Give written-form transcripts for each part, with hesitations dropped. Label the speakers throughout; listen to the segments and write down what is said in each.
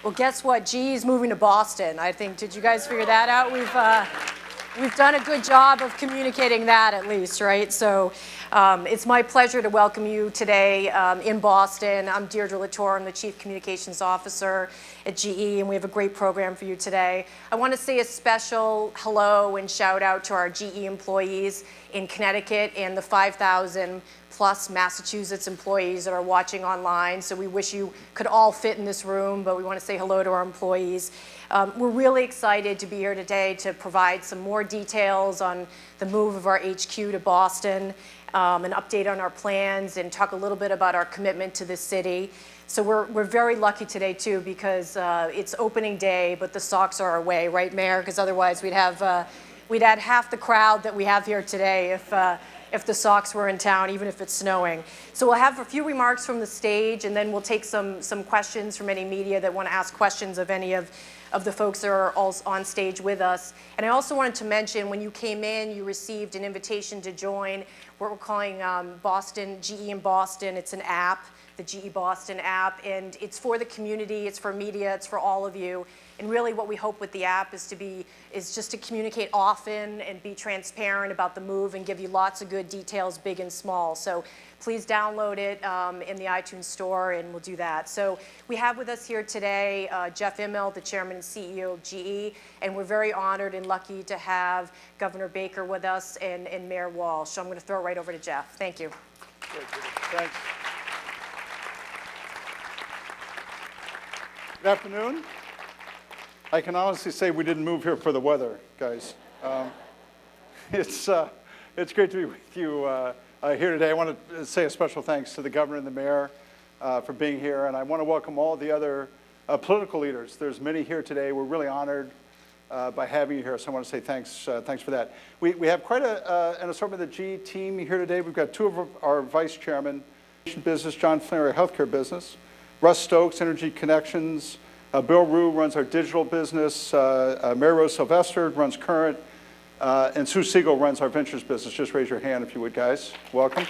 Speaker 1: Well, guess what? GE is moving to Boston. I think, did you guys figure that out? We've done a good job of communicating that at least, right? So it's my pleasure to welcome you today in Boston. I'm Deirdre Latour. I'm the Chief Communications Officer at GE, and we have a great program for you today. I want to say a special hello and shout out to our GE employees in Connecticut and the 5,000 plus Massachusetts employees that are watching online. So we wish you could all fit in this room, but we want to say hello to our employees. We're really excited to be here today to provide some more details on the move of our HQ to Boston, an update on our plans, and talk a little bit about our commitment to the city. So we're very lucky today too, because it's opening day, but the Sox are away, right, Mayor? Because otherwise we'd had half the crowd that we have here today if the Sox were in town, even if it's snowing. So we'll have a few remarks from the stage, and then we'll take some questions from any media that want to ask questions of any of the folks that are all on stage with us. And I also wanted to mention, when you came in, you received an invitation to join what we're calling GE in Boston. It's an app, the GE Boston app, and it's for the community, it's for media, it's for all of you. And really what we hope with the app is just to communicate often and be transparent about the move and give you lots of good details, big and small. So please download it in the iTunes store, and we'll do that. So we have with us here today Jeff Immelt, the Chairman and CEO of GE, and we're very honored and lucky to have Governor Baker with us and Mayor Walsh. So I'm going to throw it right over to Jeff. Thank you.
Speaker 2: Thanks. Good afternoon. I can honestly say we didn't move here for the weather, guys. It's great to be with you here today. I want to say a special thanks to the governor and the mayor for being here, and I want to welcome all the other political leaders. There's many here today. We're really honored by having you here, so I want to say thanks for that. We have quite an assortment of the GE team here today. We've got two of our vice chairmen, business, John Flynn, our healthcare business, Russ Stokes, Energy Connections, Bill Rue runs our digital business, Mary Rose Sylvester runs Current, and Sue Siegel runs our ventures business. Just raise your hand if you would, guys. Welcome.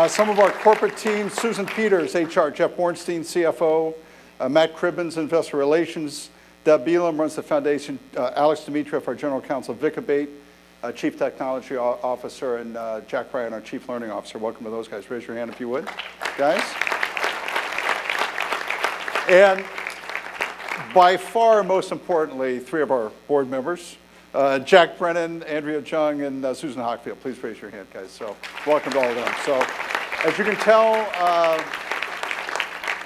Speaker 2: Some of our corporate teams, Susan Peters, HR, Jeff Bornstein, CFO, Matt Cribbins, Investor Relations, Deb Beelam runs the foundation, Alex Dimitrov, our General Counsel, Vic Abate, Chief Technology Officer, and Jack Ryan, our Chief Learning Officer. Welcome to those guys. Raise your hand if you would, guys. And by far, most importantly, three of our board members, Jack Brennan, Andrea Jung, and Susan Hockfield. Please raise your hand, guys. So welcome to all of them. So as you can tell,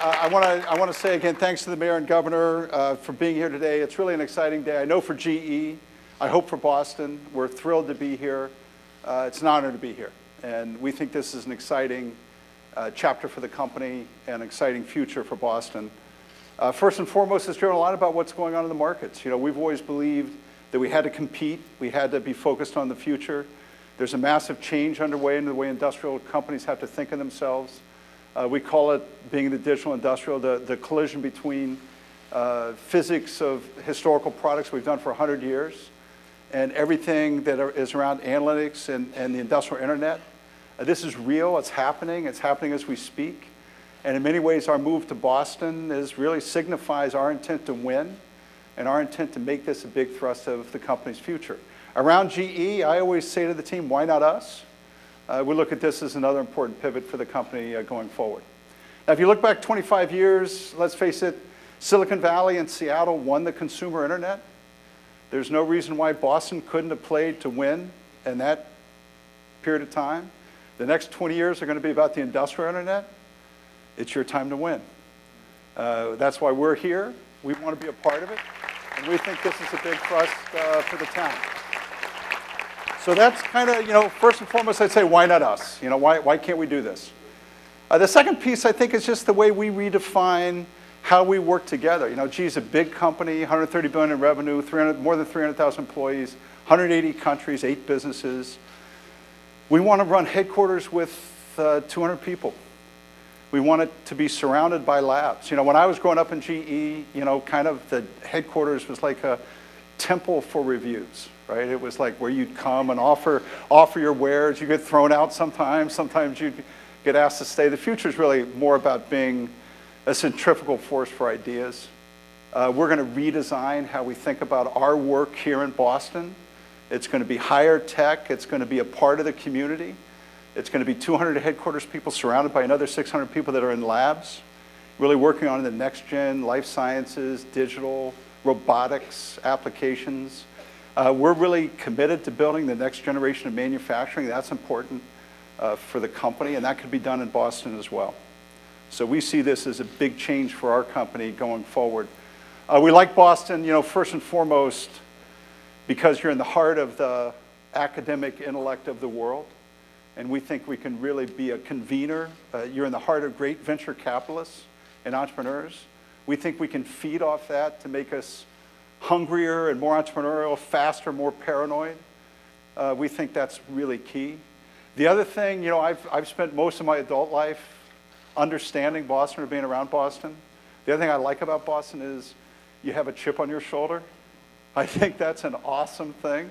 Speaker 2: I want to say again, thanks to the mayor and governor for being here today. It's really an exciting day. I know for GE, I hope for Boston. We're thrilled to be here. It's an honor to be here. And we think this is an exciting chapter for the company and an exciting future for Boston. First and foremost, it's driven a lot about what's going on in the markets. You know, we've always believed that we had to compete. We had to be focused on the future. There's a massive change underway in the way industrial companies have to think of themselves. We call it, being the digital industrial, the collision between physics of historical products we've done for 100 years and everything that is around analytics and the industrial internet. This is real. It's happening as we speak. And in many ways, our move to Boston really signifies our intent to win and our intent to make this a big thrust of the company's future. Around GE, I always say to the team, why not us? We look at this as another important pivot for the company going forward. Now, if you look back 25 years, let's face it, Silicon Valley and Seattle won the consumer internet. There's no reason why Boston couldn't have played to win in that period of time. The next 20 years are going to be about the industrial internet. It's your time to win. That's why we're here. We want to be a part of it. And we think this is a big thrust for the town. So that's kind of, first and foremost, I'd say, why not us? Why can't we do this? The second piece, I think, is just the way we redefine how we work together. GE is a big company, $130 billion in revenue, more than 300,000 employees, 180 countries, 8 businesses. We want to run headquarters with 200 people. We want it to be surrounded by labs. When I was growing up in GE, kind of the headquarters was like a temple for reviews, right? It was like where you'd come and offer your wares. You get thrown out sometimes. Sometimes you'd get asked to stay. The future is really more about being a centrifugal force for ideas. We're going to redesign how we think about our work here in Boston. It's going to be higher tech. It's going to be a part of the community. It's going to be 200 headquarters people surrounded by another 600 people that are in labs, really working on the next gen, life sciences, digital, robotics applications. We're really committed to building the next generation of manufacturing. That's important for the company, and that could be done in Boston as well. So we see this as a big change for our company going forward. We like Boston, first and foremost, because you're in the heart of the academic intellect of the world, and we think we can really be a convener. You're in the heart of great venture capitalists and entrepreneurs. We think we can feed off that to make us hungrier and more entrepreneurial, faster, more paranoid. We think that's really key. The other thing, I've spent most of my adult life understanding Boston or being around Boston. The other thing I like about Boston is you have a chip on your shoulder. I think that's an awesome thing.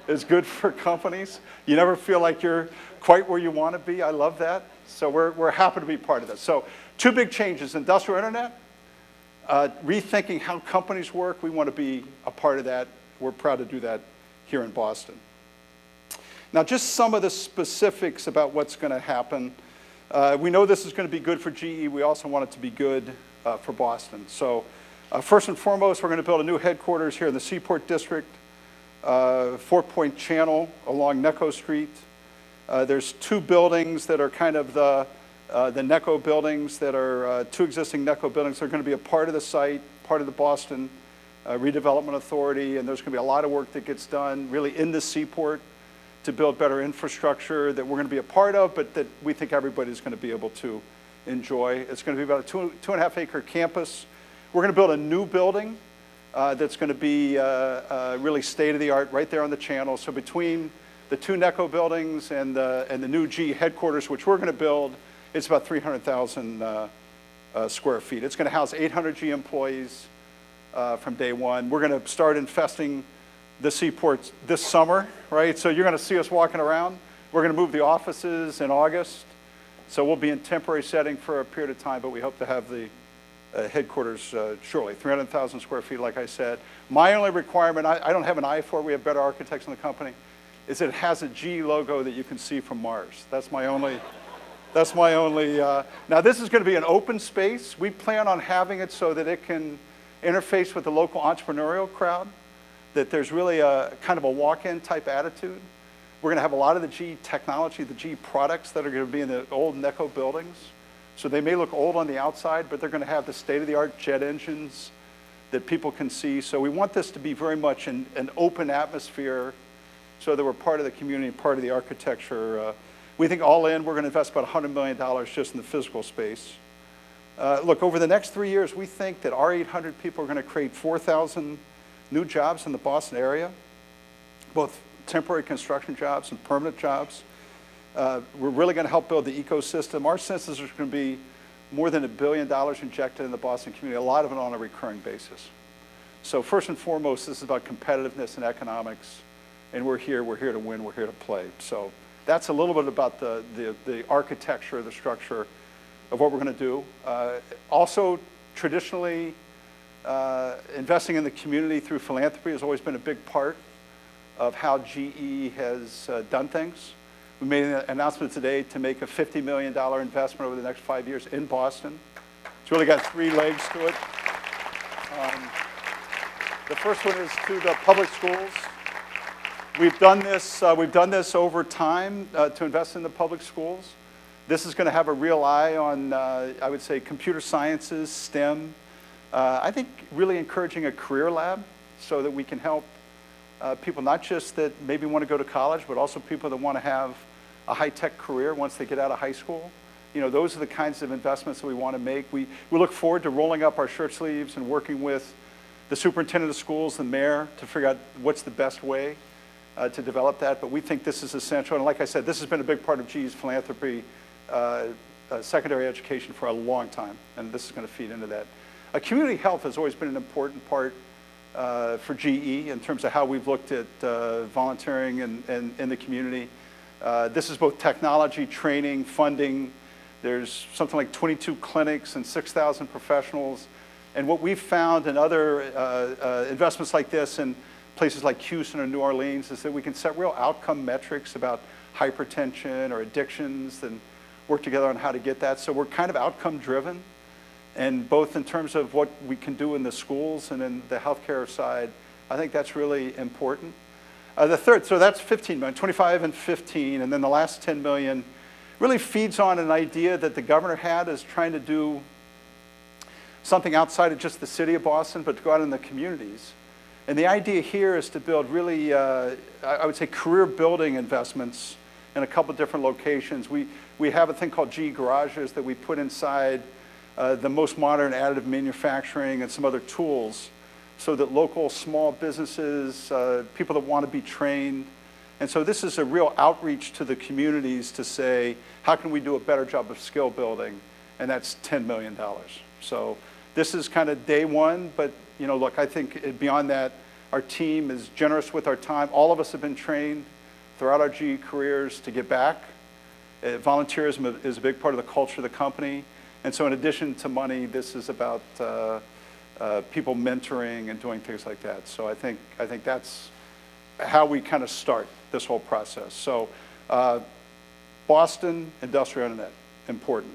Speaker 2: It's good for companies. You never feel like you're quite where you want to be. I love that. So we're happy to be part of this. So 2 big changes: industrial internet, rethinking how companies work. We want to be a part of that. We're proud to do that here in Boston. Now, just some of the specifics about what's going to happen. We know this is going to be good for GE. We also want it to be good for Boston. So first and foremost, we're going to build a new headquarters here in the Seaport district, 4-point channel along Necco Street. There's 2 buildings that are kind of the Necco buildings that are 2 existing Necco buildings. They're going to be a part of the site, part of the Boston Redevelopment Authority, and there's going to be a lot of work that gets done really in the Seaport to build better infrastructure that we're going to be a part of, but that we think everybody's going to be able to enjoy. It's going to be about a 2.5 acre campus. We're going to build a new building that's going to be really state-of-the-art right there on the channel. So between the 2 Necco buildings and the new GE headquarters, which we're going to build, it's about 300,000 square feet. It's going to house 800 GE employees from day one. We're going to start infesting the Seaport this summer, right? So you're going to see us walking around. We're going to move the offices in August. So we'll be in temporary setting for a period of time, but we hope to have the headquarters shortly. 300,000 square feet, like I said. My only requirement, I don't have an eye for it, we have better architects in the company, is that it has a G logo that you can see from Mars. That's my only, now this is going to be an open space. We plan on having it so that it can interface with the local entrepreneurial crowd, that there's really a kind of a walk-in type attitude. We're going to have a lot of the G technology, the G products that are going to be in the old Necco buildings. So they may look old on the outside, but they're going to have the state-of-the-art jet engines that people can see. So we want this to be very much an open atmosphere so that we're part of the community, part of the architecture. We think all in, we're going to invest about $100 million just in the physical space. Look, over the next 3 years, we think that our 800 people are going to create 4,000 new jobs in the Boston area, both temporary construction jobs and permanent jobs. We're really going to help build the ecosystem. Our sense is there's going to be more than $1 billion injected in the Boston community, a lot of it on a recurring basis. So first and foremost, this is about competitiveness and economics, and we're here to win, we're here to play. So that's a little bit about the architecture, the structure of what we're going to do. Also, traditionally, investing in the community through philanthropy has always been a big part of how GE has done things. We made an announcement today to make a $50 million investment over the next 5 years in Boston. It's really got 3 legs to it. The first one is to the public schools. We've done this over time to invest in the public schools. This is going to have a real eye on, I would say, computer sciences, STEM. I think really encouraging a career lab so that we can help people not just that maybe want to go to college, but also people that want to have a high-tech career once they get out of high school. Those are the kinds of investments that we want to make. We look forward to rolling up our shirt sleeves and working with the superintendent of schools, the mayor, to figure out what's the best way to develop that. But we think this is essential. And like I said, this has been a big part of GE's philanthropy, secondary education for a long time. And this is going to feed into that. Community health has always been an important part for GE in terms of how we've looked at volunteering in the community. This is both technology, training, funding There's something like 22 clinics and 6,000 professionals. And what we've found in other investments like this in places like Houston or New Orleans is that we can set real outcome metrics about hypertension or addictions and work together on how to get that. So we're kind of outcome driven, and both in terms of what we can do in the schools and in the healthcare side, I think that's really important. The third, so that's 15 million, 25 and 15, and then the last 10 million really feeds on an idea that the governor had as trying to do something outside of just the city of Boston, but to go out in the communities. And the idea here is to build really, I would say, career building investments in a couple different locations. We have a thing called GE Garages that we put inside the most modern additive manufacturing and some other tools so that local small businesses, people that want to be trained. And so this is a real outreach to the communities to say, how can we do a better job of skill building? And that's $10 million. So this is kind of day one, but look, I think beyond that, our team is generous with our time. All of us have been trained throughout our GE careers to give back. Volunteerism is a big part of the culture of the company. And so in addition to money, this is about people mentoring and doing things like that. So I think that's how we kind of start this whole process. So Boston Industrial Internet, important.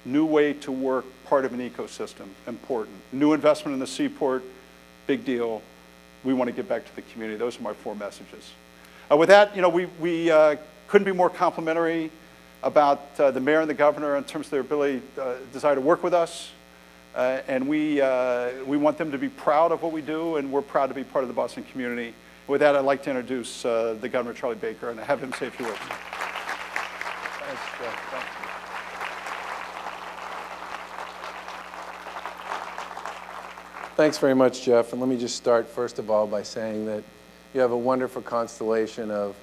Speaker 2: New way to work, part of an ecosystem, important. New investment in the Seaport, big deal. We want to give back to the community. Those are my 4 messages. With that, we couldn't be more complimentary about the mayor and the governor in terms of their ability, desire to work with us. And we want them to be proud of what we do, and we're proud to be part of the Boston community. With that, I'd like to introduce the Governor, Charlie Baker, and have him say a few words. Thanks, Jeff. Thanks.
Speaker 3: Thanks very much, Jeff. And let me just start, first of all, by saying that you have a wonderful constellation of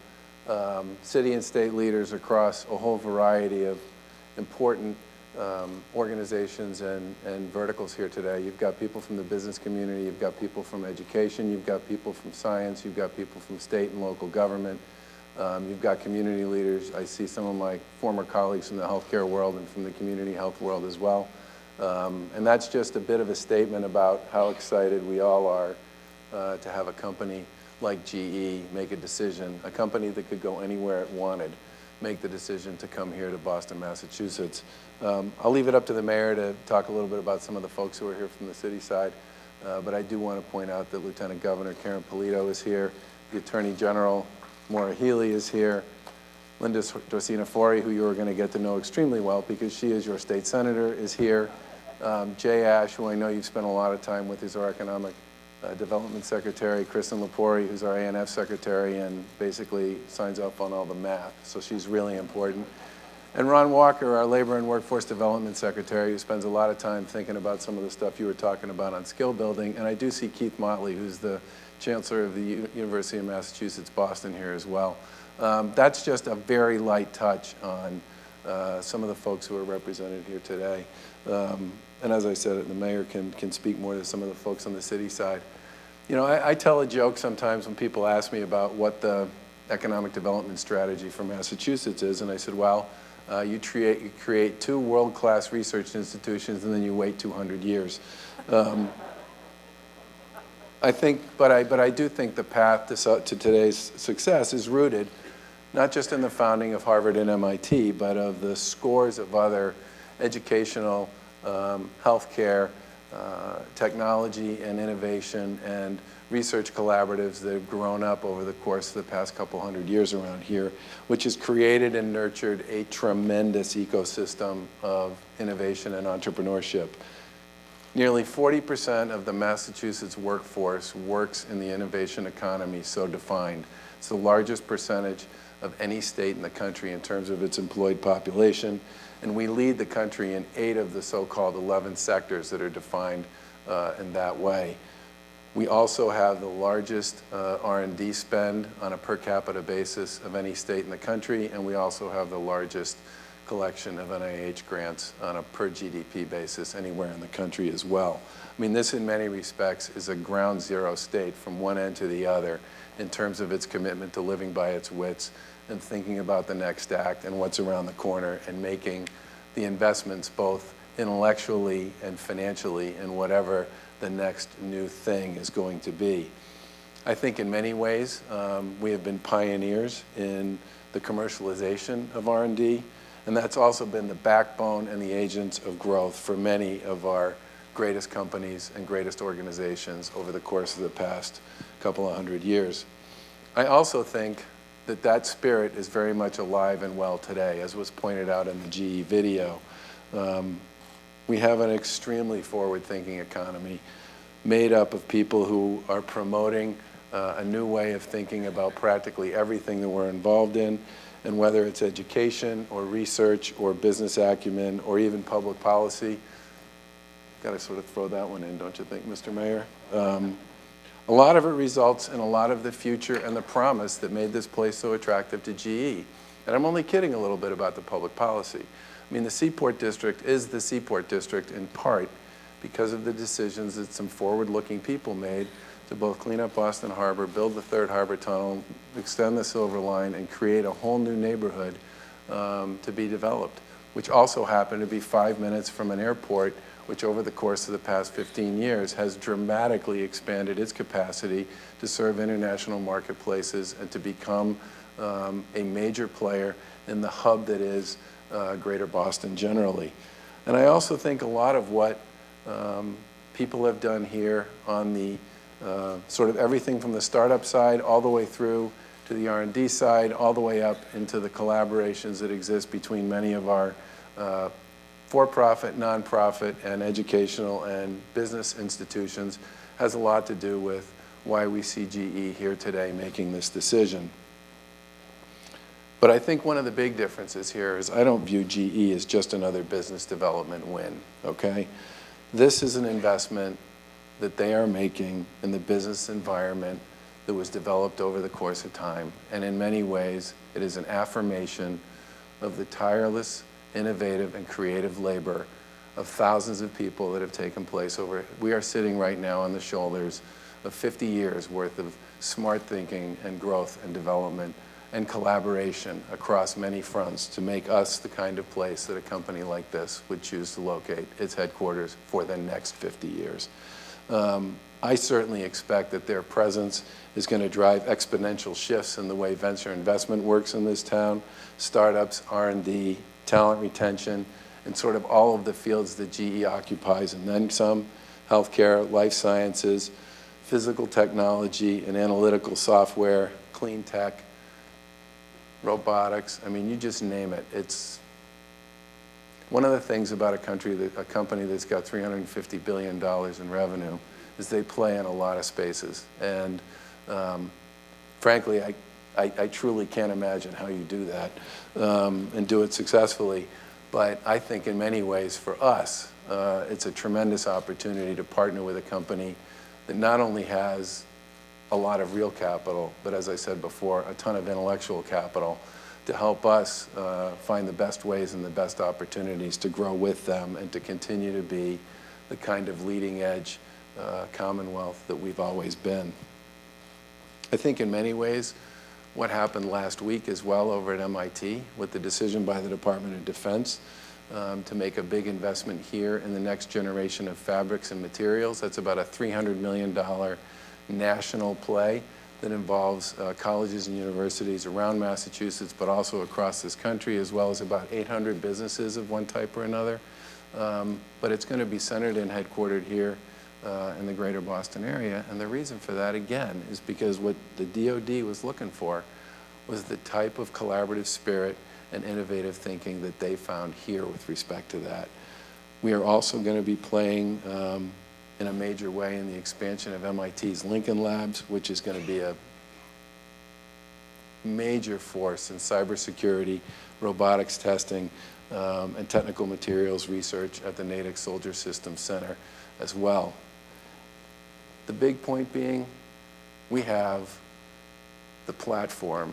Speaker 3: city and state leaders across a whole variety of important organizations and verticals here today. You've got people from the business community, you've got people from education, you've got people from science, you've got people from state and local government, you've got community leaders. I see some of my former colleagues from the healthcare world and from the community health world as well. And that's just a bit of a statement about how excited we all are to have a company like GE make a decision, a company that could go anywhere it wanted, make the decision to come here to Boston, Massachusetts. I'll leave it up to the mayor to talk a little bit about some of the folks who are here from the city side, but I do want to point out that Lieutenant Governor Karen Polito is here, the Attorney General Maura Healey is here, Linda Dorsina Fori, who you are going to get to know extremely well because she is your state senator, is here. Jay Ash, who I know you've spent a lot of time with, is our economic development secretary. Kristen Lepori, who's our A&F secretary and basically signs off on all the math, so she's really important. And Ron Walker, our labor and workforce development secretary, who spends a lot of time thinking about some of the stuff you were talking about on skill building. And I do see Keith Motley, who's the chancellor of the University of Massachusetts Boston here as well. That's just a very light touch on some of the folks who are represented here today. And as I said, the mayor can speak more to some of the folks on the city side. I tell a joke sometimes when people ask me about what the economic development strategy for Massachusetts is, and I said, well, you create 2 world-class research institutions and then you wait 200 years. I do think the path to today's success is rooted not just in the founding of Harvard and MIT, but of the scores of other educational, healthcare, technology and innovation and research collaboratives that have grown up over the course of the past couple hundred years around here, which has created and nurtured a tremendous ecosystem of innovation and entrepreneurship. Nearly 40% of the Massachusetts workforce works in the innovation economy, so defined. It's the largest percentage of any state in the country in terms of its employed population, and we lead the country in 8 of the so-called 11 sectors that are defined in that way. We also have the largest R&D spend on a per capita basis of any state in the country, and we also have the largest collection of NIH grants on a per GDP basis anywhere in the country as well. I mean, this in many respects is a ground zero state from one end to the other in terms of its commitment to living by its wits and thinking about the next act and what's around the corner and making the investments both intellectually and financially in whatever the next new thing is going to be. I think in many ways we have been pioneers in the commercialization of R&D, and that's also been the backbone and the agents of growth for many of our greatest companies and greatest organizations over the course of the past couple of hundred years. I also think that that spirit is very much alive and well today, as was pointed out in the GE video. We have an extremely forward-thinking economy made up of people who are promoting a new way of thinking about practically everything that we're involved in, and whether it's education or research or business acumen or even public policy. Got to sort of throw that one in, don't you think, Mr. Mayor? A lot of it results in a lot of the future and the promise that made this place so attractive to GE. And I'm only kidding a little bit about the public policy. I mean, the Seaport District is the Seaport District in part because of the decisions that some forward-looking people made to both clean up Boston Harbor, build the third harbor tunnel, extend the Silver Line, and create a whole new neighborhood to be developed, which also happened to be 5 minutes from an airport which over the course of the past 15 years has dramatically expanded its capacity to serve international marketplaces and to become a major player in the hub that is Greater Boston generally. And I also think a lot of what people have done here on the sort of everything from the startup side all the way through to the R&D side, all the way up into the collaborations that exist between many of our for-profit, nonprofit, and educational and business institutions has a lot to do with why we see GE here today making this decision. But I think one of the big differences here is I don't view GE as just another business development win, okay? This is an investment that they are making in the business environment that was developed over the course of time. And in many ways, it is an affirmation of the tireless, innovative, and creative labor of thousands of people that have taken place over. We are sitting right now on the shoulders of 50 years worth of smart thinking and growth and development and collaboration across many fronts to make us the kind of place that a company like this would choose to locate its headquarters for the next 50 years. I certainly expect that their presence is going to drive exponential shifts in the way venture investment works in this town, startups, R&D, talent retention, and sort of all of the fields that GE occupies, and then some: healthcare, life sciences, physical technology, and analytical software, clean tech, robotics. I mean, you just name it. It's one of the things about a company that's got $350 billion in revenue is they play in a lot of spaces. And frankly, I truly can't imagine how you do that and do it successfully. But I think in many ways for us, it's a tremendous opportunity to partner with a company that not only has a lot of real capital, but as I said before, a ton of intellectual capital to help us find the best ways and the best opportunities to grow with them and to continue to be the kind of leading edge commonwealth that we've always been. I think in many ways, what happened last week as well over at MIT with the decision by the Department of Defense to make a big investment here in the next generation of fabrics and materials. That's about a $300 million national play that involves colleges and universities around Massachusetts, but also across this country, as well as about 800 businesses of one type or another. But it's going to be centered and headquartered here in the greater Boston area. And the reason for that, again, is because what the DoD was looking for was the type of collaborative spirit and innovative thinking that they found here with respect to that. We are also going to be playing in a major way in the expansion of MIT's Lincoln Labs, which is going to be a major force in cybersecurity, robotics testing, and technical materials research at the Natick Soldier Systems Center as well. The big point being, we have the platform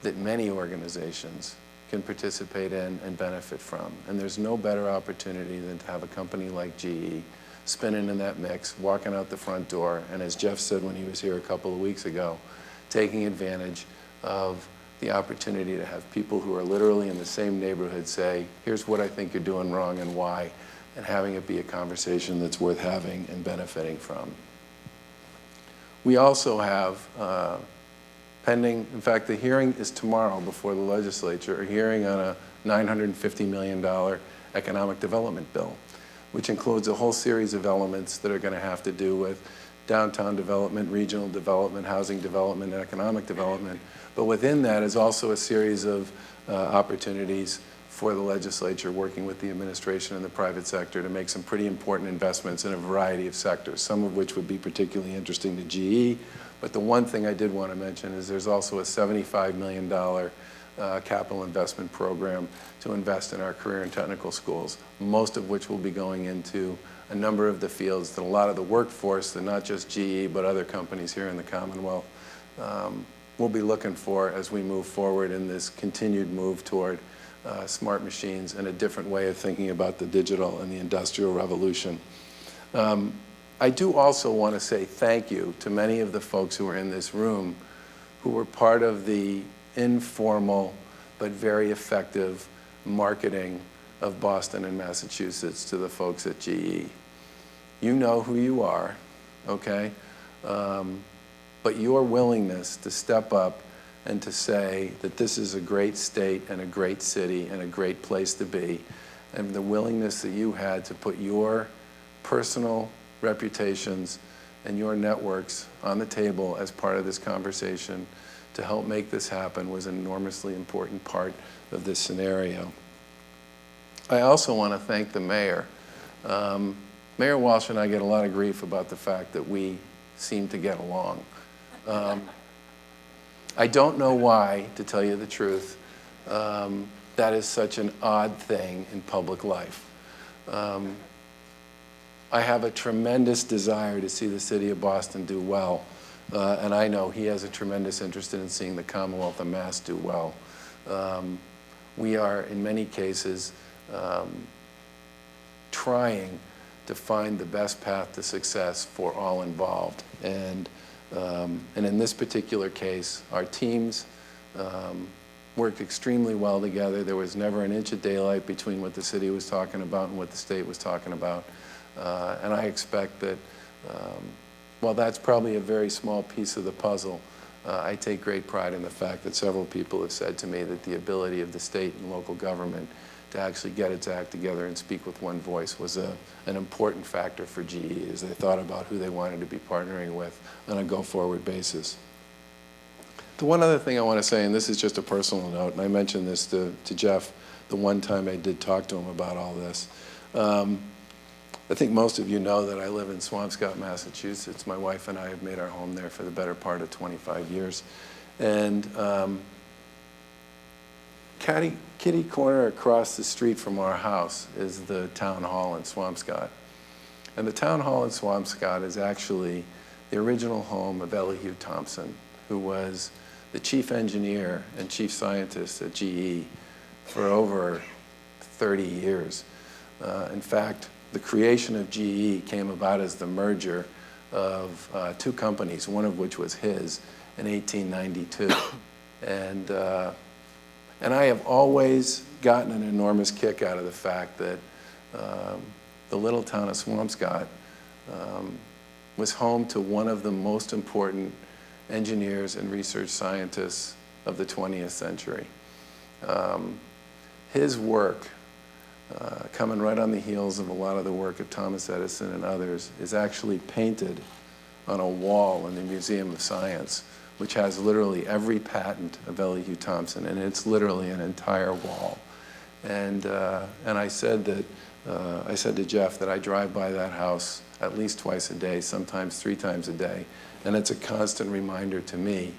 Speaker 3: that many organizations can participate in and benefit from. And there's no better opportunity than to have a company like GE spinning in that mix, walking out the front door, and as Jeff said when he was here a couple of weeks ago, taking advantage of the opportunity to have people who are literally in the same neighborhood say, here's what I think you're doing wrong and why, and having it be a conversation that's worth having and benefiting from. We also have pending, in fact, the hearing is tomorrow before the legislature, a hearing on a $950 million economic development bill, which includes a whole series of elements that are going to have to do with downtown development, regional development, housing development, and economic development. But within that is also a series of opportunities for the legislature working with the administration and the private sector to make some pretty important investments in a variety of sectors, some of which would be particularly interesting to GE. But the one thing I did want to mention is there's also a $75 million capital investment program to invest in our career and technical schools, most of which will be going into a number of the fields that a lot of the workforce, that not just GE, but other companies here in the Commonwealth, will be looking for as we move forward in this continued move toward smart machines and a different way of thinking about the digital and the industrial revolution. I do also want to say thank you to many of the folks who are in this room who were part of the informal but very effective marketing of Boston and Massachusetts to the folks at GE. You know who you are, okay? But your willingness to step up and to say that this is a great state and a great city and a great place to be, and the willingness that you had to put your personal reputations and your networks on the table as part of this conversation to help make this happen was an enormously important part of this scenario. I also want to thank the mayor. Mayor Walsh and I get a lot of grief about the fact that we seem to get along. I don't know why, to tell you the truth. That is such an odd thing in public life. I have a tremendous desire to see the city of Boston do well, and I know he has a tremendous interest in seeing the Commonwealth of Mass do well. We are, in many cases, trying to find the best path to success for all involved. And in this particular case, our teams worked extremely well together. There was never an inch of daylight between what the city was talking about and what the state was talking about. And I expect that, while that's probably a very small piece of the puzzle, I take great pride in the fact that several people have said to me that the ability of the state and local government to actually get its act together and speak with one voice was an important factor for GE as they thought about who they wanted to be partnering with on a go-forward basis. The one other thing I want to say, and this is just a personal note, and I mentioned this to Jeff the one time I did talk to him about all this. I think most of you know that I live in Swampscott, Massachusetts. My wife and I have made our home there for the better part of 25 years. And kitty corner across the street from our house is the town hall in Swampscott. And the town hall in Swampscott is actually the original home of Elihu Thompson, who was the chief engineer and chief scientist at GE for over 30 years. In fact, the creation of GE came about as the merger of two companies, one of which was his, in 1892. And I have always gotten an enormous kick out of the fact that the little town of Swampscott was home to one of the most important engineers and research scientists of the 20th century. His work, coming right on the heels of a lot of the work of Thomas Edison and others, is actually painted on a wall in the Museum of Science, which has literally every patent of Elihu Thompson, and it's literally an entire wall. And I said to Jeff that I drive by that house at least twice a day, sometimes 3 times a day, and it's a constant reminder to me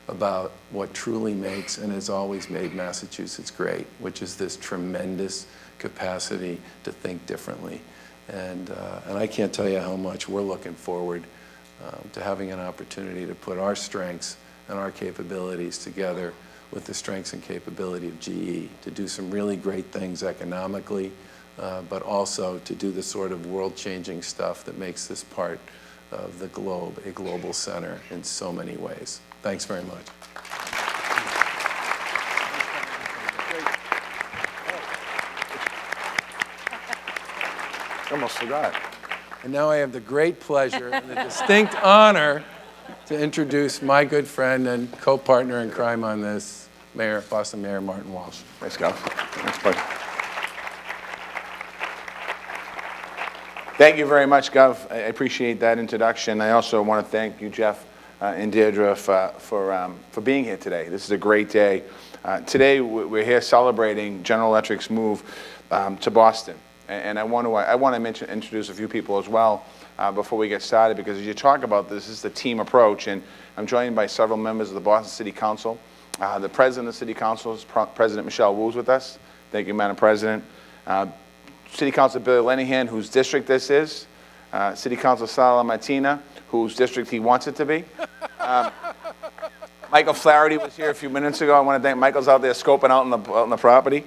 Speaker 3: about what truly makes and has always made Massachusetts great, which is this tremendous capacity to think differently. And I can't tell you how much we're looking forward to having an opportunity to put our strengths and our capabilities together with the strengths and capability of GE to do some really great things economically, but also to do the sort of world-changing stuff that makes this part of the globe a global center in so many ways. Thanks very much.
Speaker 4: almost forgot.
Speaker 3: And now I have the great pleasure and the distinct honor to introduce my good friend and co-partner in crime on this, Boston Mayor Martin Walsh.
Speaker 4: Thanks, Gov. Thanks, buddy. Thank you very much, Gov. I appreciate that introduction. I also want to thank you, Jeff and Deirdre, for being here today. This is a great day. Today, we're here celebrating General Electric's move to Boston. And I want to introduce a few people as well before we get started, because as you talk about this is the team approach, and I'm joined by several members of the Boston City Council. The President of the City Council is President Michelle Wu's with us. Thank you, Madam President. City Councilor Billy Lenihan, whose district this is. City Councilor Sala Martina, whose district he wants it to be. Michael Flaherty was here a few minutes ago. I want to thank Michael's out there scoping out on the property.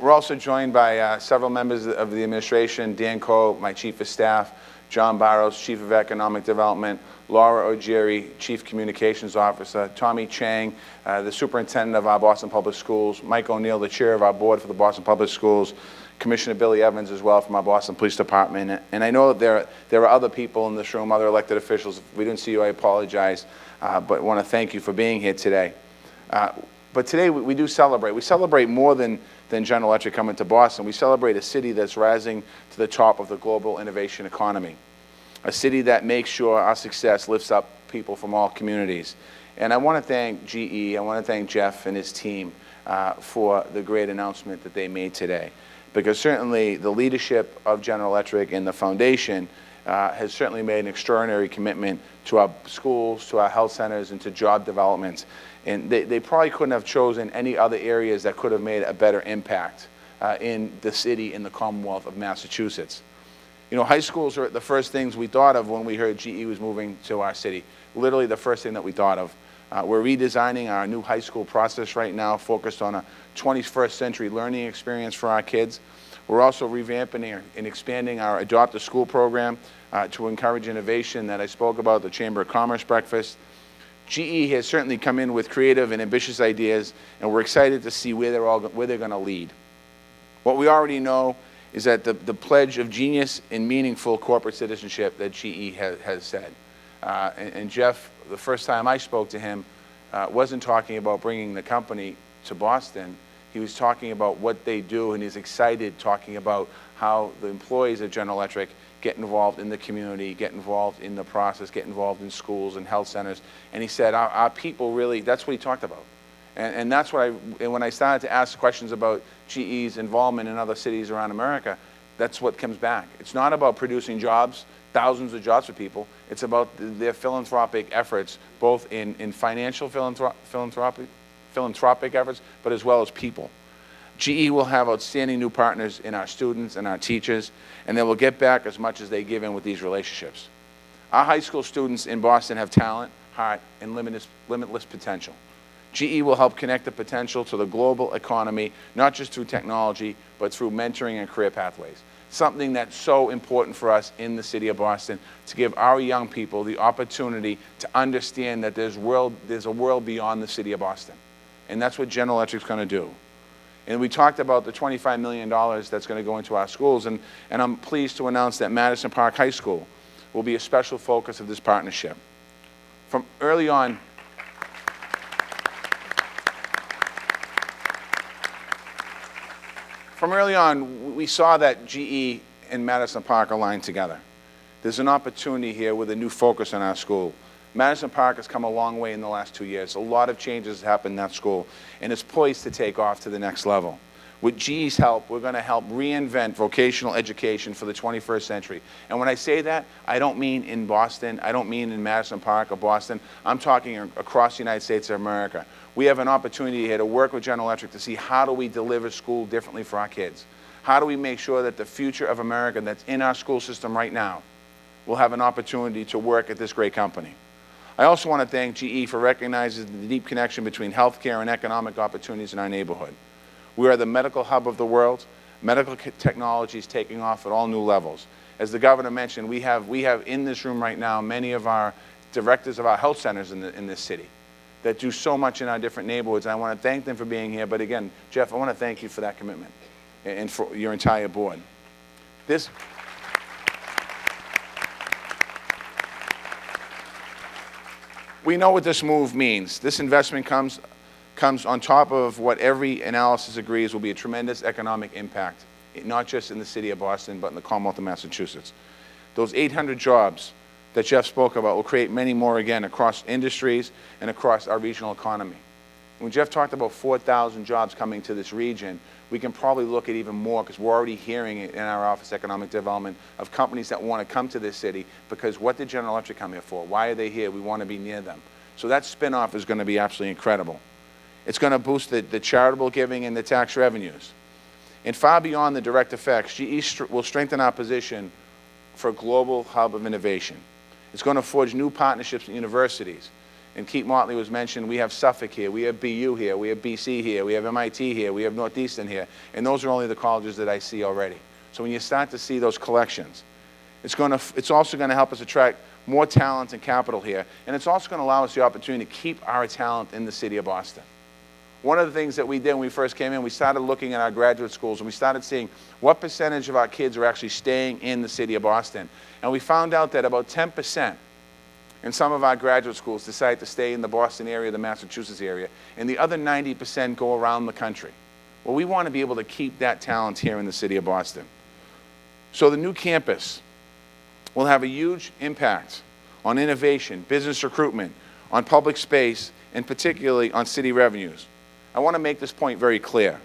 Speaker 4: We're also joined by several members of the administration, Dan Coe, my Chief of Staff, John Barrows, Chief of Economic Development, Laura Ojiri, Chief Communications Officer, Tommy Chang, the Superintendent of our Boston Public Schools, Mike O'Neill, the Chair of our Board for the Boston Public Schools, Commissioner Billy Evans as well from our Boston Police Department. And I know that there are other people in this room, other elected officials. If we didn't see you, I apologize, but want to thank you for being here today. But today we do celebrate. We celebrate more than General Electric coming to Boston. We celebrate a city that's rising to the top of the global innovation economy, a city that makes sure our success lifts up people from all communities. And I want to thank GE, I want to thank Jeff and his team for the great announcement that they made today. Because certainly the leadership of General Electric and the foundation has certainly made an extraordinary commitment to our schools, to our health centers, and to job development. And they probably couldn't have chosen any other areas that could have made a better impact in the city, in the Commonwealth of Massachusetts. You know, high schools are the first things we thought of when we heard GE was moving to our city. Literally the first thing that we thought of. We're redesigning our new high school process right now, focused on a 21st century learning experience for our kids. We're also revamping and expanding our Adopt a School program to encourage innovation that I spoke about, the Chamber of Commerce breakfast. GE has certainly come in with creative and ambitious ideas, and we're excited to see where they're going to lead. What we already know is that the pledge of genius and meaningful corporate citizenship that GE has said. And Jeff, the first time I spoke to him, wasn't talking about bringing the company to Boston. He was talking about what they do, and he's excited talking about how the employees of General Electric get involved in the community, get involved in the process, get involved in schools and health centers. And he said, our people really, that's what he talked about. And that's what when I started to ask questions about GE's involvement in other cities around America, that's what comes back. It's not about producing jobs, thousands of jobs for people. It's about their philanthropic efforts, both in financial philanthropic efforts, but as well as people. GE will have outstanding new partners in our students and our teachers, and they will get back as much as they give in with these relationships. Our high school students in Boston have talent, heart, and limitless potential. GE will help connect the potential to the global economy, not just through technology, but through mentoring and career pathways. Something that's so important for us in the city of Boston, to give our young people the opportunity to understand that there's a world beyond the city of Boston. And that's what General Electric's going to do. And we talked about the $25 million that's going to go into our schools, and I'm pleased to announce that Madison Park High School will be a special focus of this partnership. From early on, we saw that GE and Madison Park aligned together. There's an opportunity here with a new focus on our school. Madison Park has come a long way in the last 2 years. A lot of changes have happened in that school, and it's poised to take off to the next level. With GE's help, we're going to help reinvent vocational education for the 21st century. And when I say that, I don't mean in Boston, I don't mean in Madison Park or Boston. I'm talking across the United States of America. We have an opportunity here to work with General Electric to see how do we deliver school differently for our kids. How do we make sure that the future of America that's in our school system right now will have an opportunity to work at this great company. I also want to thank GE for recognizing the deep connection between healthcare and economic opportunities in our neighborhood. We are the medical hub of the world. Medical technology is taking off at all new levels. As the governor mentioned, we have in this room right now many of our directors of our health centers in this city that do so much in our different neighborhoods. And I want to thank them for being here. But again, Jeff, I want to thank you for that commitment and for your entire board. We know what this move means. This investment comes on top of what every analysis agrees will be a tremendous economic impact, not just in the city of Boston, but in the Commonwealth of Massachusetts. Those 800 jobs that Jeff spoke about will create many more again across industries and across our regional economy. When Jeff talked about 4,000 jobs coming to this region, we can probably look at even more because we're already hearing it in our Office of Economic Development of companies that want to come to this city because what did General Electric come here for? Why are they here? We want to be near them. So that spinoff is going to be absolutely incredible. It's going to boost the charitable giving and the tax revenues. And far beyond the direct effects, GE will strengthen our position for a global hub of innovation. It's going to forge new partnerships with universities. And Keith Motley was mentioned, we have Suffolk here, we have BU here, we have BC here, we have MIT here, we have Northeastern here, and those are only the colleges that I see already. So when you start to see those collections, it's also going to help us attract more talent and capital here, and it's also going to allow us the opportunity to keep our talent in the city of Boston. One of the things that we did when we first came in, we started looking at our graduate schools and we started seeing what percentage of our kids are actually staying in the city of Boston. And we found out that about 10% in some of our graduate schools decide to stay in the Boston area, the Massachusetts area, and the other 90% go around the country. Well, we want to be able to keep that talent here in the city of Boston. So the new campus will have a huge impact on innovation, business recruitment, on public space, and particularly on city revenues. I want to make this point very clear.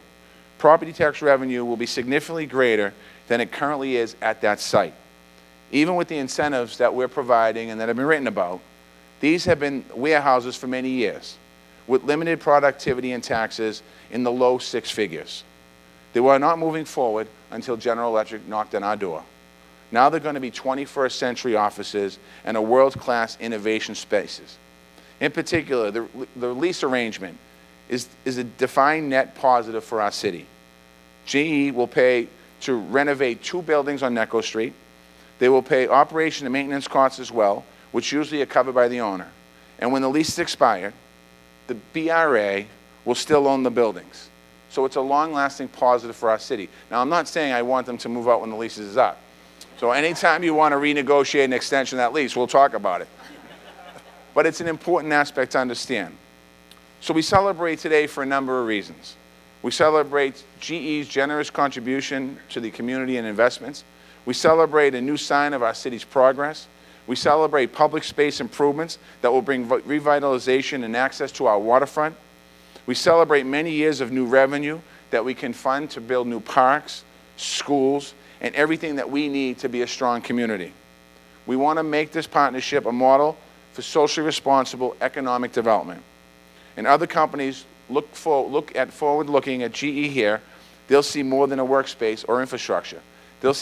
Speaker 4: Property tax revenue will be significantly greater than it currently is at that site. Even with the incentives that we're providing and that have been written about, these have been warehouses for many years with limited productivity and taxes in the low six figures. They were not moving forward until General Electric knocked on our door. Now they're going to be 21st century offices and a world-class innovation spaces. In particular, the lease arrangement is a defined net positive for our city. GE will pay to renovate 2 buildings on Necco Street. They will pay operation and maintenance costs as well, which usually are covered by the owner. And when the lease is expired, the BRA will still own the buildings. So it's a long-lasting positive for our city. Now, I'm not saying I want them to move out when the lease is up. So anytime you want to renegotiate an extension of that lease, we'll talk about it. But it's an important aspect to understand. So we celebrate today for a number of reasons. We celebrate GE's generous contribution to the community and investments. We celebrate a new sign of our city's progress. We celebrate public space improvements that will bring revitalization and access to our waterfront. We celebrate many years of new revenue that we can fund to build new parks, schools, and everything that we need to be a strong community. We want to make this partnership a model for socially responsible economic development. And other companies look at forward-looking at GE here, they'll see more than a workspace or infrastructure. They'll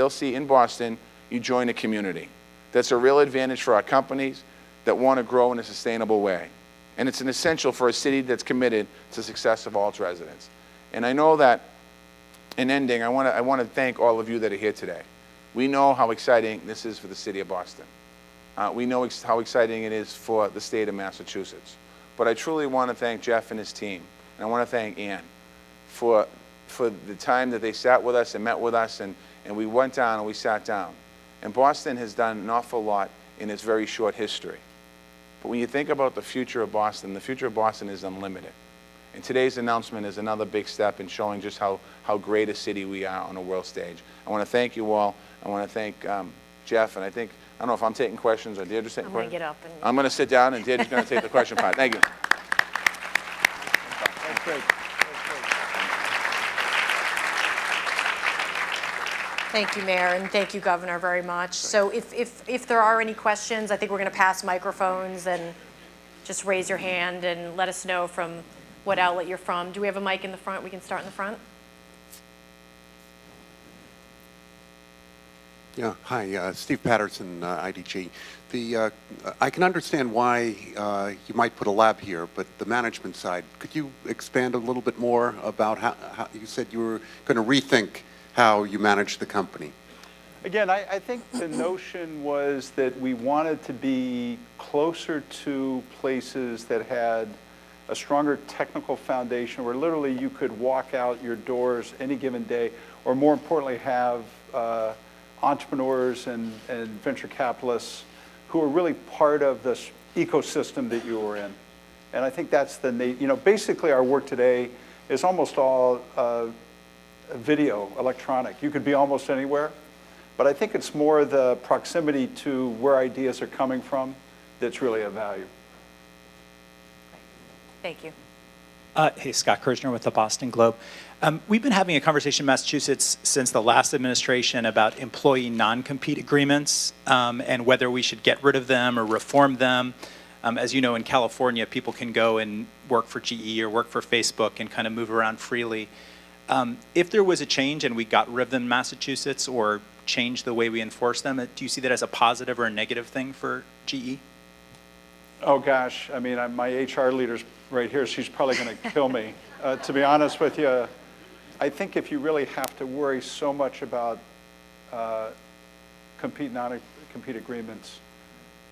Speaker 4: see in Boston, you join a community. That's a real advantage for our companies that want to grow in a sustainable way. And it's an essential for a city that's committed to the success of all its residents. And I know that, in ending, I want to thank all of you that are here today. We know how exciting this is for the city of Boston. We know how exciting it is for the state of Massachusetts. But I truly want to thank Jeff and his team. And I want to thank Ann for the time that they sat with us and met with us, and we went down and we sat down. And Boston has done an awful lot in its very short history. But when you think about the future of Boston is unlimited. And today's announcement is another big step in showing just how great a city we are on a world stage. I want to thank you all. I want to thank Jeff, and I don't know if I'm taking questions or Deirdre's taking questions.
Speaker 1: I'm going to get up.
Speaker 4: I'm going to sit down, and Deirdre's going to take the question part. Thank you.
Speaker 2: That's great.
Speaker 1: Thank you, Mayor, and thank you, Governor, very much. So if there are any questions, I think we're going to pass microphones, and just raise your hand and let us know from what outlet you're from. Do we have a mic in the front? We can start in the front.
Speaker 5: Yeah, hi, Steve Patterson, IDG. I can understand why you might put a lab here, but the management side, could you expand a little bit more about how you said you were going to rethink how you manage the company?
Speaker 2: Again, I think the notion was that we wanted to be closer to places that had a stronger technical foundation where literally you could walk out your doors any given day, or more importantly have entrepreneurs and venture capitalists who are really part of this ecosystem that you were in. And I think that's basically our work today is almost all video, electronic. You could be almost anywhere, but I think it's more the proximity to where ideas are coming from that's really of value.
Speaker 1: Thank you.
Speaker 6: Hey, Scott Kirchner with the Boston Globe. We've been having a conversation in Massachusetts since the last administration about employee non-compete agreements and whether we should get rid of them or reform them. As you know, in California, people can go and work for GE or work for Facebook and kind of move around freely. If there was a change and we got rid of them in Massachusetts or changed the way we enforce them, do you see that as a positive or a negative thing for GE?
Speaker 2: Oh gosh, I mean, my HR leader's right here. She's probably going to kill me. To be honest with you, I think if you really have to worry so much about compete, non-compete agreements,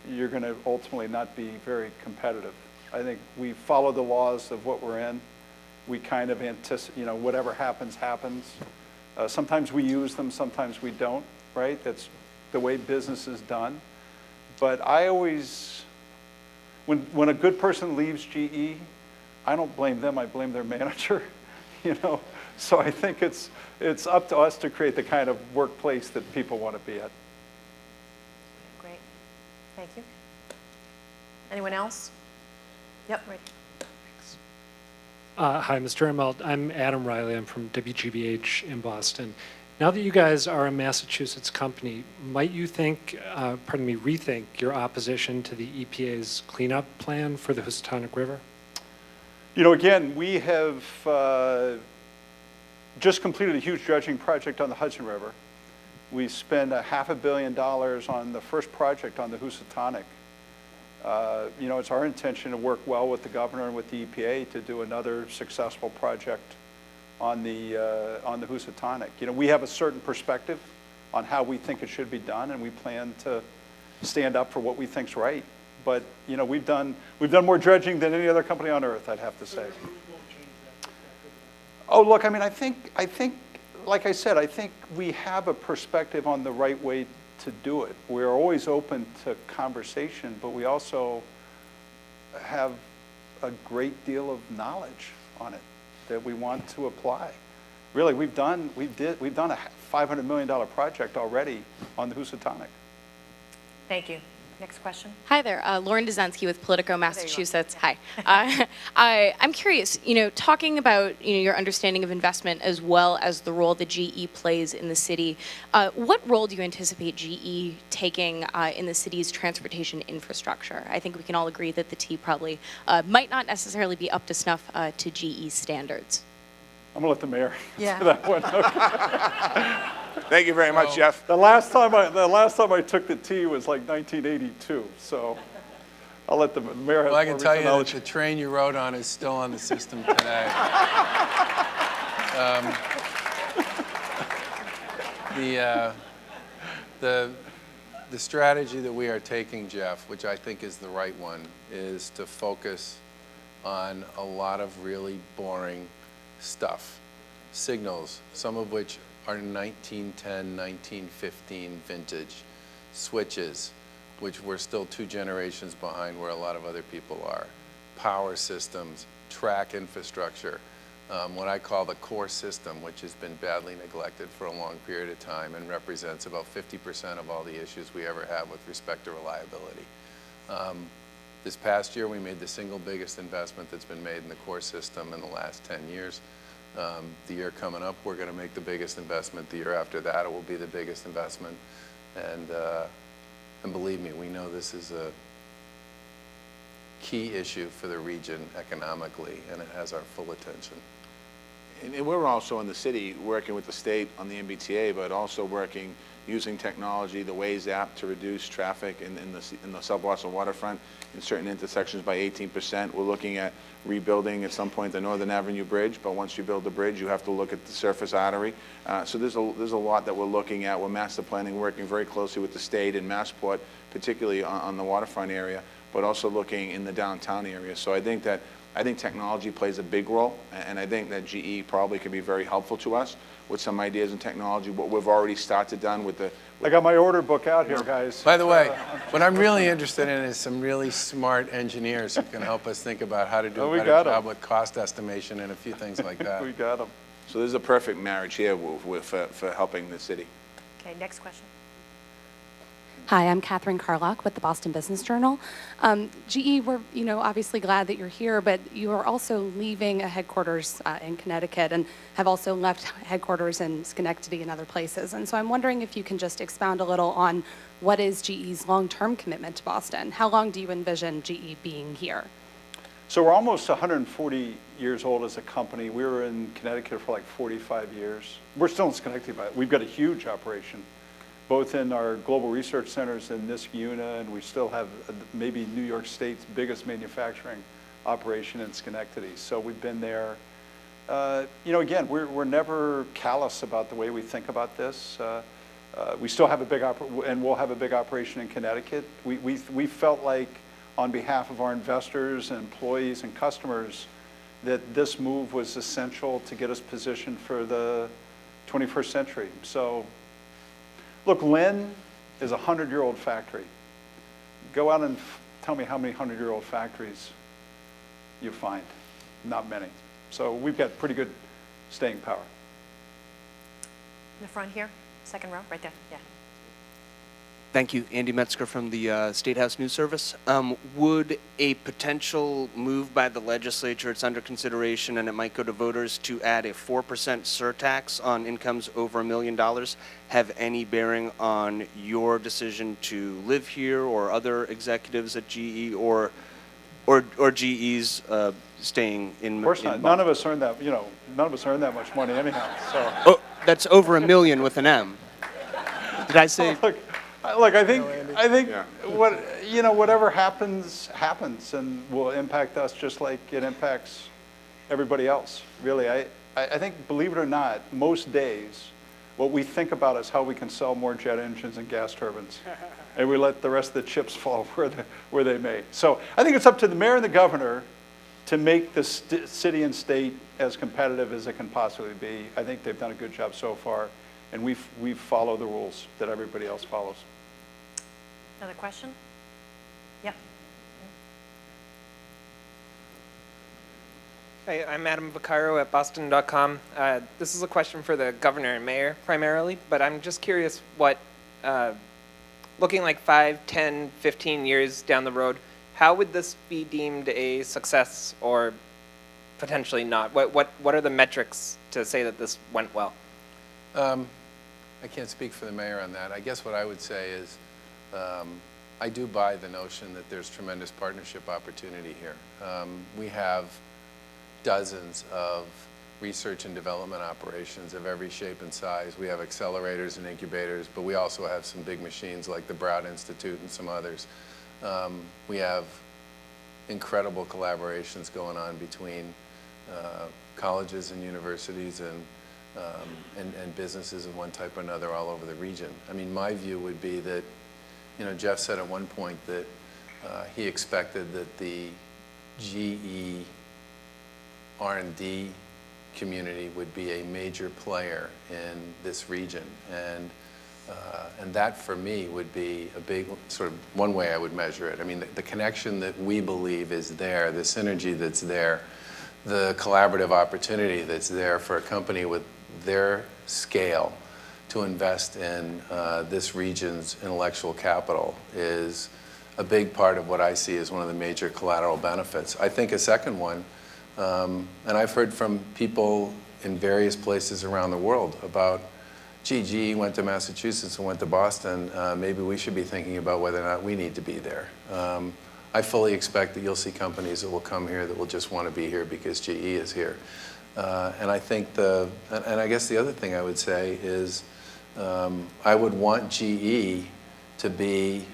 Speaker 2: you're going to ultimately not be very competitive. I think we follow the laws of what we're in. We kind of anticipate, whatever happens, happens. Sometimes we use them, sometimes we don't, right? That's the way business is done. But I always, when a good person leaves GE, I don't blame them, I blame their manager, So I think it's up to us to create the kind of workplace that people want to be at.
Speaker 1: Great. Thank you. Anyone else? Yep, right.
Speaker 7: Hi, Mr. Immelt. I'm Adam Riley. I'm from WGBH in Boston. Now that you guys are a Massachusetts company, might you rethink your opposition to the EPA's cleanup plan for the Housatonic River?
Speaker 2: Again, we have just completed a huge dredging project on the Hudson River. We spent $500 million on the first project on the Housatonic. It's our intention to work well with the governor and with the EPA to do another successful project on the Housatonic. We have a certain perspective on how we think it should be done, and we plan to stand up for what we think's right. But we've done more dredging than any other company on earth, I'd have to say. Oh, look, I mean, I think, like I said, I think we have a perspective on the right way to do it. We're always open to conversation, but we also have a great deal of knowledge on it that we want to apply. Really, we've done a $500 million project already on the Housatonic.
Speaker 1: Thank you. Next question.
Speaker 8: Hi there, Lauren Dezensky with Politico, Massachusetts. Hi. I'm curious, talking about your understanding of investment as well as the role that GE plays in the city, what role do you anticipate GE taking in the city's transportation infrastructure? I think we can all agree that the T probably might not necessarily be up to snuff to GE standards.
Speaker 2: I'm going to let the mayor
Speaker 1: answer
Speaker 2: that one. Okay.
Speaker 4: Thank you very much, Jeff.
Speaker 2: The last time I took the T was like 1982, so I'll let the mayor have
Speaker 3: Well, I can tell you that
Speaker 2: knowledge.
Speaker 3: the train you rode on is still on the system today. The strategy that we are taking, Jeff, which I think is the right one, is to focus on a lot of really boring stuff. Signals, some of which are 1910, 1915 vintage. Switches, which we're still 2 generations behind where a lot of other people are. Power systems, track infrastructure, what I call the core system, which has been badly neglected for a long period of time and represents about 50% of all the issues we ever have with respect to reliability. This past year, we made the single biggest investment that's been made in the core system in the last 10 years. The year coming up, we're going to make the biggest investment. The year after that, it will be the biggest investment. And believe me, we know this is a key issue for the region economically, and it has our full attention.
Speaker 4: And we're also in the city working with the state on the MBTA, but also working using technology, the Waze app, to reduce traffic in the South Boston waterfront in certain intersections by 18%. We're looking at rebuilding at some point the Northern Avenue Bridge, but once you build the bridge, you have to look at the surface artery. So there's a lot that we're looking at. We're master planning, working very closely with the state and Massport, particularly on the waterfront area, but also looking in the downtown area. So I think that I think technology plays a big role, and I think that GE probably could be very helpful to us with some ideas in technology, what we've already started done with the.
Speaker 2: I got my order book out here, guys.
Speaker 3: By the way, what I'm really interested in is some really smart engineers who can help us think about how to do a better job with cost estimation and a few things like that.
Speaker 2: We got them.
Speaker 4: So this is a perfect marriage here for helping the city.
Speaker 1: Okay, next question.
Speaker 9: Hi, I'm Catherine Carlock with the Boston Business Journal. GE, we're obviously glad that you're here, but you are also leaving a headquarters in Connecticut and have also left headquarters in Schenectady and other places. And so I'm wondering if you can just expound a little on what is GE's long-term commitment to Boston? How long do you envision GE being here?
Speaker 2: So we're almost 140 years old as a company. We were in Connecticut for like 45 years. We're still in Schenectady, but we've got a huge operation, both in our global research centers in Niskayuna, and we still have maybe New York State's biggest manufacturing operation in Schenectady. So we've been there. Again, we're never callous about the way we think about this. We still have a big and we'll have a big operation in Connecticut. We felt like, on behalf of our investors and employees and customers, that this move was essential to get us positioned for the 21st century. So, look, Lynn is a 100-year-old factory. Go out and tell me how many 100-year-old factories you find. Not many. So we've got pretty good staying power.
Speaker 1: In the front here, second row, right there, yeah.
Speaker 10: Thank you. Andy Metzger from the State House News Service. Would a potential move by the legislature, it's under consideration and it might go to voters, to add a 4% surtax on incomes over $1 million have any bearing on your decision to live here or other executives at GE or GE's staying in?
Speaker 2: Of course not. None of us earn that, none of us earn that much money anyhow, so.
Speaker 10: Oh, that's over $1 million with an M. Did I say?
Speaker 2: Look, I think yeah. Whatever happens, and will impact us just like it impacts everybody else. Really, I think, believe it or not, most days, what we think about is how we can sell more jet engines and gas turbines, and we let the rest of the chips fall where they may. So I think it's up to the mayor and the governor to make the city and state as competitive as it can possibly be. I think they've done a good job so far, and we've followed the rules that everybody else follows.
Speaker 1: Another question? Yep.
Speaker 11: Hi, I'm Adam Vaccaro at Boston.com. This is a question for the governor and mayor primarily, but I'm just curious what, looking like 5, 10, 15 years down the road, how would this be deemed a success or potentially not? What are the metrics to say that this went well?
Speaker 3: I can't speak for the mayor on that. I guess what I would say is I do buy the notion that there's tremendous partnership opportunity here. We have dozens of research and development operations of every shape and size. We have accelerators and incubators, but we also have some big machines like the Broad Institute and some others. We have incredible collaborations going on between colleges and universities and businesses of one type or another all over the region. I mean, my view would be that, Jeff said at one point that he expected that the GE R&D community would be a major player in this region, and that for me would be a big sort of one way I would measure it. I mean, the connection that we believe is there, the synergy that's there, the collaborative opportunity that's there for a company with their scale to invest in this region's intellectual capital is a big part of what I see as one of the major collateral benefits. I think a second one, and I've heard from people in various places around the world about, GE went to Massachusetts and went to Boston, maybe we should be thinking about whether or not we need to be there. I fully expect that you'll see companies that will come here that will just want to be here because GE is here. And I think and I guess the other thing I would say is I would want GE to be,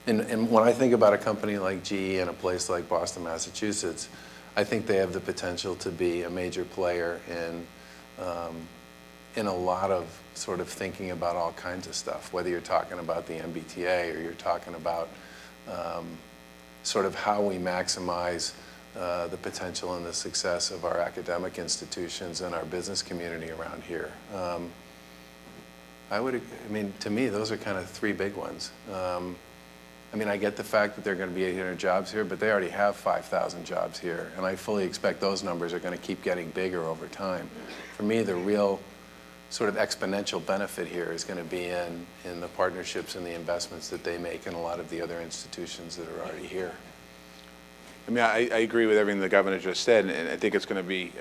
Speaker 3: and when I think about a company like GE in a place like Boston, Massachusetts, I think they have the potential to be a major player in a lot of sort of thinking about all kinds of stuff, whether you're talking about the MBTA or you're talking about sort of how we maximize the potential and the success of our academic institutions and our business community around here. I mean, to me, those are kind of three big ones. I mean, I get the fact that there are going to be 800 jobs here, but they already have 5,000 jobs here, and I fully expect those numbers are going to keep getting bigger over time. For me, the real sort of exponential benefit here is going to be in the partnerships and the investments that they make in a lot of the other institutions that are already here.
Speaker 4: I mean, I agree with everything the governor just said, and I think it's going to be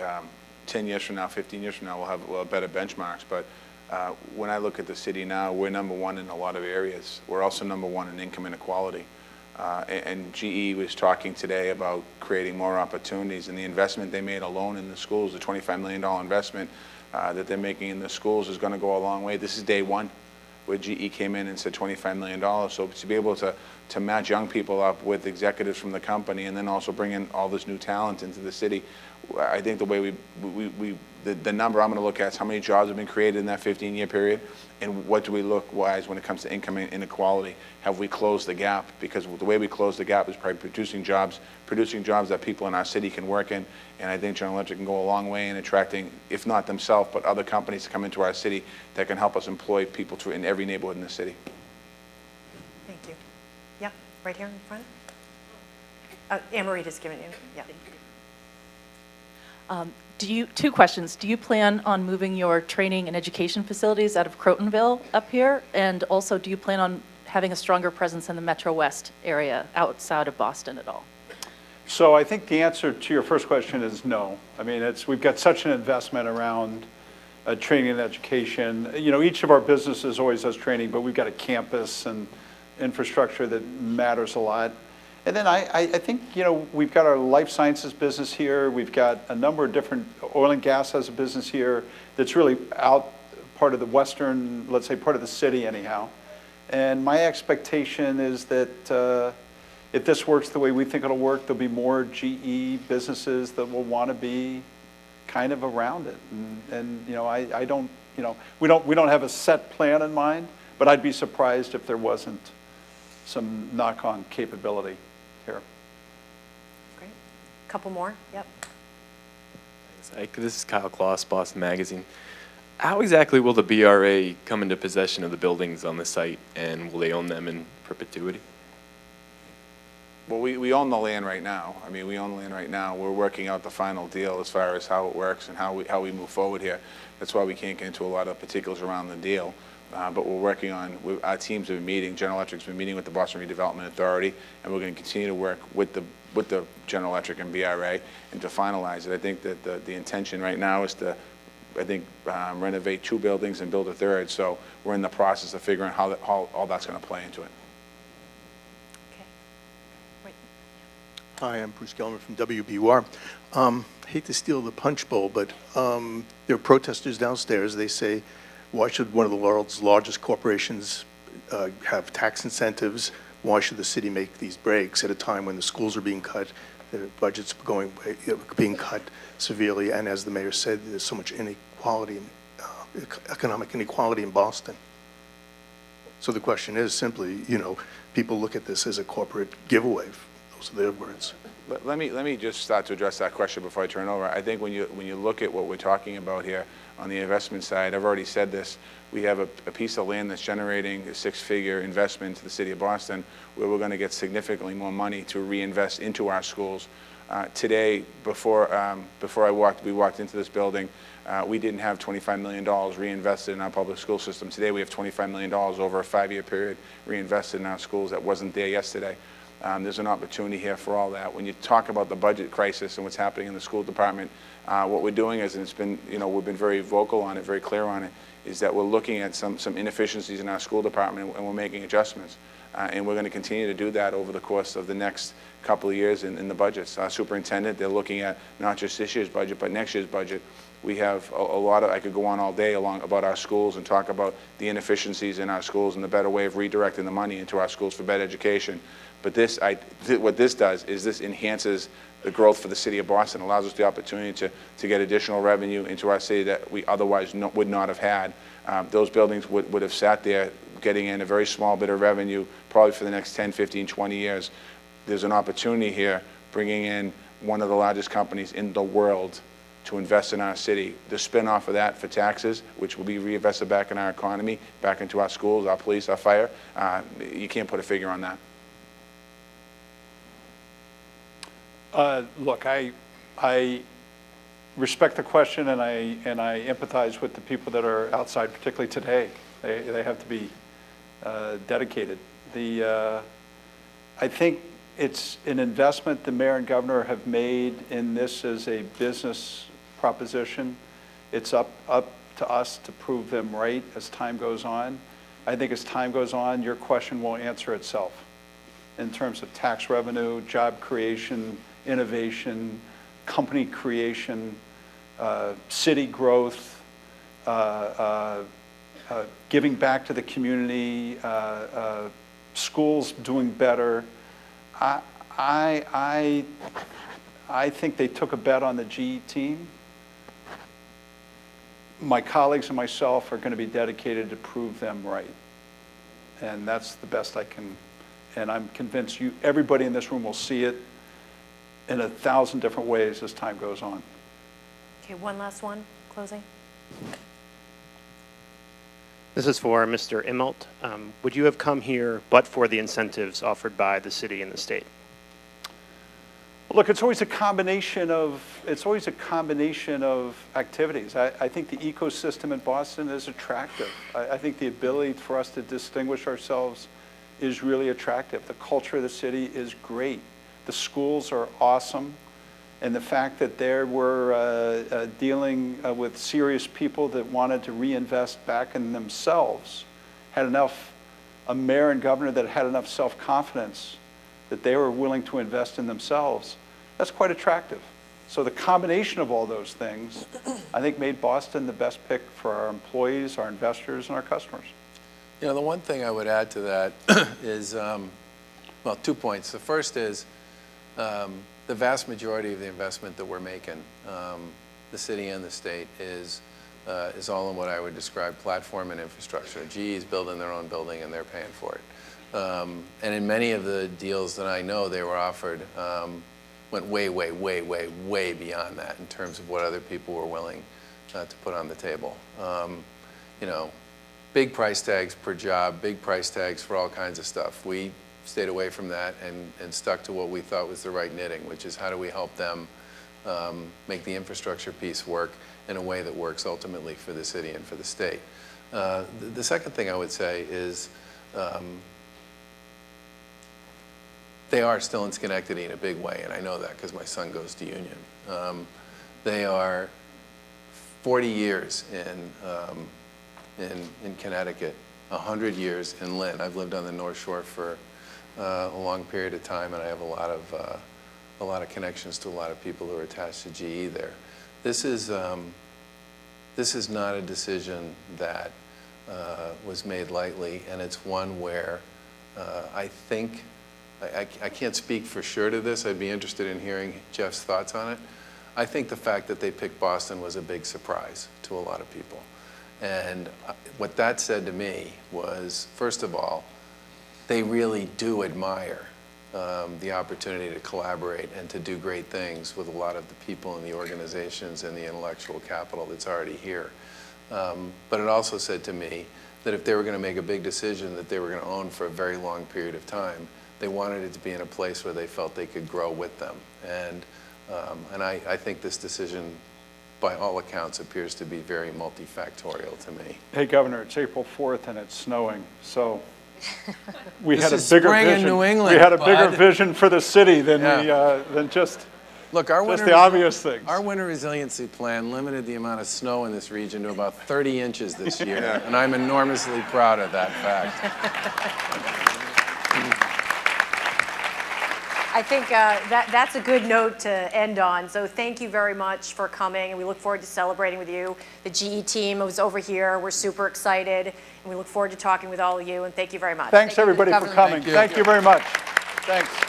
Speaker 4: 10 years from now, 15 years from now, we'll have better benchmarks. But when I look at the city now, we're #1 in a lot of areas. We're also #1 in income inequality. And GE was talking today about creating more opportunities, and the investment they made alone in the schools, the $25 million investment that they're making in the schools is going to go a long way. This is day one where GE came in and said $25 million. So to be able to match young people up with executives from the company and then also bring in all this new talent into the city, I think the way the number I'm going to look at is how many jobs have been created in that 15-year period, and what do we look wise when it comes to income inequality? Have we closed the gap? Because the way we close the gap is by producing jobs that people in our city can work in, and I think General Electric can go a long way in attracting, if not themselves, but other companies to come into our city that can help us employ people in every neighborhood in the city.
Speaker 1: Thank you. Yeah, right here in front. Anne-Marie has given you, yeah.
Speaker 12: Two questions. Do you plan on moving your training and education facilities out of Crotonville up here? And also, do you plan on having a stronger presence in the Metro West area outside of Boston at all?
Speaker 2: So I think the answer to your first question is no. I mean, we've got such an investment around training and education. You know, each of our businesses always does training, but we've got a campus and infrastructure that matters a lot. And then I think, you know, we've got our life sciences business here. We've got a number of different, oil and gas has a business here that's really out part of the western, let's say part of the city anyhow. And my expectation is that if this works the way we think it'll work, there'll be more GE businesses that will want to be kind of around it. And you know, I don't, you know, we don't have a set plan in mind, but I'd be surprised if there wasn't some knock-on capability here.
Speaker 1: Great. Couple more. Yep.
Speaker 13: Thanks, Ike. This is Kyle Kloss, Boston Magazine. How exactly will the BRA come into possession of the buildings on the site, and will they own them in perpetuity?
Speaker 4: Well, we own the land right now. I mean, we own the land right now. We're working out the final deal as far as how it works and how we move forward here. That's why we can't get into a lot of particulars around the deal. But we're working on, our teams have been meeting, General Electric's been meeting with the Boston Redevelopment Authority, and we're going to continue to work with the General Electric and BRA and to finalize it. I think that the intention right now is to, renovate 2 buildings and build a 3rd. So we're in the process of figuring how all that's going to play into it.
Speaker 1: Okay. Wait.
Speaker 14: Hi, I'm Bruce Gelman from WBUR. Hate to steal the punch bowl, but there are protesters downstairs. They say, why should one of the world's largest corporations have tax incentives? Why should the city make these breaks at a time when the schools are being cut, the budgets being cut severely, and as the mayor said, there's so much inequality, economic inequality in Boston. So the question is simply, you know, people look at this as a corporate giveaway. Those are their words.
Speaker 4: Let me just start to address that question before I turn it over. I think when you look at what we're talking about here on the investment side, I've already said this, we have a piece of land that's generating a 6-figure investment to the city of Boston, where we're going to get significantly more money to reinvest into our schools. Today, before we walked into this building, we didn't have $25 million reinvested in our public school system. Today we have $25 million over a 5-year period reinvested in our schools that wasn't there yesterday. There's an opportunity here for all that. When you talk about the budget crisis and what's happening in the school department, what we're doing is, and it's been, you know, we've been very vocal on it, very clear on it, is that we're looking at some inefficiencies in our school department and we're making adjustments. And we're going to continue to do that over the course of the next couple of years in the budgets. Our superintendent, they're looking at not just this year's budget, but next year's budget. We have a lot of, I could go on all day about our schools and talk about the inefficiencies in our schools and the better way of redirecting the money into our schools for better education. But what this does is this enhances the growth for the city of Boston, allows us the opportunity to get additional revenue into our city that we otherwise would not have had. Those buildings would have sat there getting in a very small bit of revenue probably for the next 10, 15, 20 years. There's an opportunity here bringing in one of the largest companies in the world to invest in our city. The spin-off of that for taxes, which will be reinvested back in our economy, back into our schools, our police, our fire, you can't put a figure on that.
Speaker 2: Look, I respect the question, and I empathize with the people that are outside, particularly today. They have to be dedicated. I think it's an investment the mayor and governor have made in this as a business proposition. It's up to us to prove them right as time goes on. I think as time goes on, your question will answer itself in terms of tax revenue, job creation, innovation, company creation, city growth, giving back to the community, schools doing better. I think they took a bet on the GE team. My colleagues and myself are going to be dedicated to prove them right. And that's the best I can, and I'm convinced everybody in this room will see it in 1,000 different ways as time goes on.
Speaker 1: Okay, one last one, closing.
Speaker 15: This is for Mr. Immelt. Would you have come here but for the incentives offered by the city and the state?
Speaker 2: Look, it's always a combination of activities. I think the ecosystem in Boston is attractive. I think the ability for us to distinguish ourselves is really attractive. The culture of the city is great. The schools are awesome. And the fact that there were dealing with serious people that wanted to reinvest back in themselves, had enough, a mayor and governor that had enough self-confidence that they were willing to invest in themselves, that's quite attractive. So the combination of all those things, I think, made Boston the best pick for our employees, our investors, and our customers.
Speaker 3: You know, the one thing I would add to that is, well, 2 points. The first is the vast majority of the investment that we're making, the city and the state, is all in what I would describe platform and infrastructure. GE is building their own building and they're paying for it. And in many of the deals that I know they were offered, went way, way, way, way, way beyond that in terms of what other people were willing to put on the table. You know, big price tags per job, big price tags for all kinds of stuff. We stayed away from that and stuck to what we thought was the right knitting, which is how do we help them make the infrastructure piece work in a way that works ultimately for the city and for the state. The second thing I would say is they are still in Schenectady in a big way, and I know that because my son goes to Union. They are 40 years in Connecticut, 100 years in Lynn. I've lived on the North Shore for a long period of time, and I have a lot of connections to a lot of people who are attached to GE there. This is not a decision that was made lightly, and it's one where I think, I can't speak for sure to this. I'd be interested in hearing Jeff's thoughts on it. I think the fact that they picked Boston was a big surprise to a lot of people. And what that said to me was, first of all, they really do admire the opportunity to collaborate and to do great things with a lot of the people and the organizations and the intellectual capital that's already here. But it also said to me that if they were going to make a big decision that they were going to own for a very long period of time, they wanted it to be in a place where they felt they could grow with them. And I think this decision, by all accounts, appears to be very multifactorial to me.
Speaker 2: Hey, Governor, it's April 4th and it's snowing, so we
Speaker 3: This
Speaker 2: had a
Speaker 3: is
Speaker 2: bigger
Speaker 3: spring in
Speaker 2: vision.
Speaker 3: New England,
Speaker 2: we had a bigger
Speaker 3: bud.
Speaker 2: vision for the city than
Speaker 3: Yeah.
Speaker 2: than just
Speaker 3: Look, our
Speaker 2: the obvious things.
Speaker 3: Our winter resiliency plan limited the amount of snow in this region to about 30 inches this year, and I'm enormously proud of that fact.
Speaker 1: I think that's a good note to end on. So thank you very much for coming, and we look forward to celebrating with you. The GE team was over here. We're super excited, and we look forward to talking with all of you, and thank you very much.
Speaker 2: Thanks,
Speaker 1: Thank you to the
Speaker 2: everybody, for
Speaker 1: governor.
Speaker 2: coming. Thank you very much. Thanks.